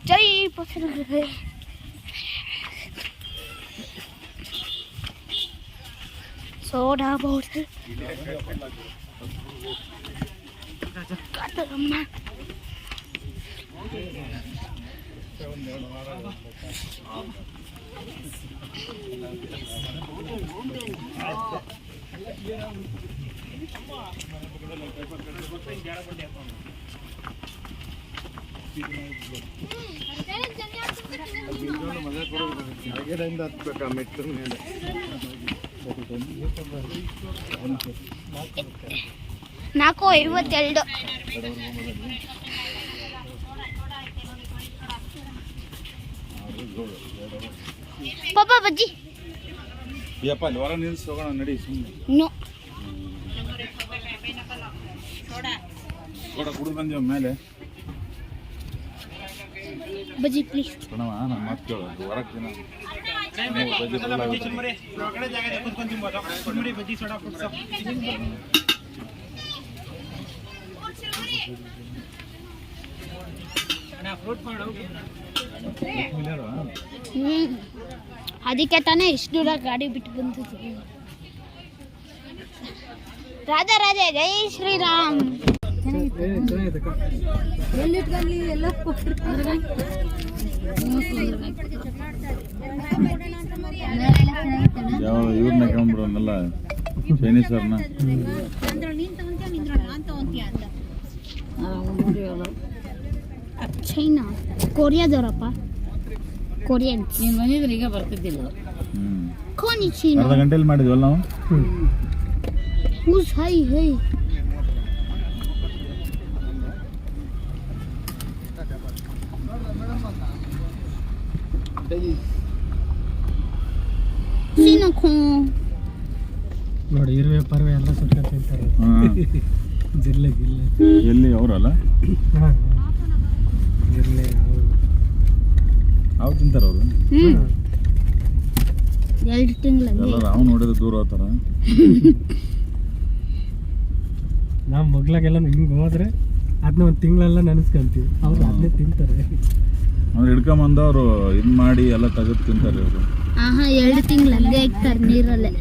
ಜೈ Basavanagudi. Soda bottle ಕತ್ತರಮ್ಮ. ನಾಲ್ಕು 52 ಪಾಪ ಬಜ್ಜಿ ಯಪ್ಪ ಅಲ್ಲಿ ಹೊರ ನಿಲ್ಸಿ ಹೋಗೋಣ ನಡಿ ಸುಮ್ಮನೆ. ನೋ ಸೋಡಾ ಕುಡಿದು ಬಂದೀವ ಮೇಲೆ ಬಜ್ಜಿ ಪ್ಲೀಸ್ ಕಣವ ನಾನು ಮಾತು ಕೇಳೋದು ಹೊರಗೆ ದಿನ ಬಜ್ಜಿ ಅದಕ್ಕೆ ತಾನೇ ಇಷ್ಟು ದೂರ ಗಾಡಿ ಬಿಟ್ಟು ಬಂದಿದ್ದು. ರಾಧಾ ರಾಧೆ ಜೈ ಶ್ರೀರಾಮ್. ಯಾವ ಇವ್ರನ್ನ ಕಂಬಿಡೋನಲ್ಲ ಚೈನೀಸರ್ನ. ಚೈನಾ ಕೊರಿಯಾದವರಪ್ಪ. ಕೊರಿಯನ್ ನೀನು ಬಂದಿದ್ರೆ ಈಗ ಬರ್ತಿದ್ದಿಲ್ಲ. ಕೋನಿ ಚೀನಾ ಅರ್ಧ ಗಂಟೆಲಿ ಮಾಡಿದ್ವಲ್ಲ ನಾವು. ಹೂಸ್ ಹೈ ಹೈ ನೋಡಿ ಇರುವೆ ಪರ್ವೆ ಎಲ್ಲ ಸುಟ್ಕೊಂಡು ತಿಂತಾರೆ. ಜಿಲ್ಲೆ ಗಿಲ್ಲೆ ಎಲ್ಲಿ ಅವರಲ್ಲ ಜಿಲ್ಲೆ ಅವು ತಿಂತಾರ ಅವರು. 2 ತಿಂಗಳು ಎಲ್ಲ ನಾವು ನೋಡಿದ್ರೆ ದೂರ ಹೋಗ್ತಾರ. ನಾವು ಮಗ್ಲಾಗೆಲ್ಲ ಹಿಂಗೆ ಹೋದ್ರೆ ಅದನ್ನ ಒಂದು ತಿಂಗಳೆಲ್ಲ ನೆನೆಸ್ಕೊಂತೀವಿ. ಅವ್ರು ಅದನ್ನೇ ತಿಂತಾರೆ. ಅವ್ರು ಹಿಡ್ಕೊಂಬಂದು ಅವರು ಇದು ಮಾಡಿ ಎಲ್ಲ ತೆಗೆದು ತಿಂತಾರೆ ಅವರು. 2 ತಿಂಗಳು ಹಂಗೆ ಇಕ್ತಾರೆ ನೀರಲ್ಲೇ.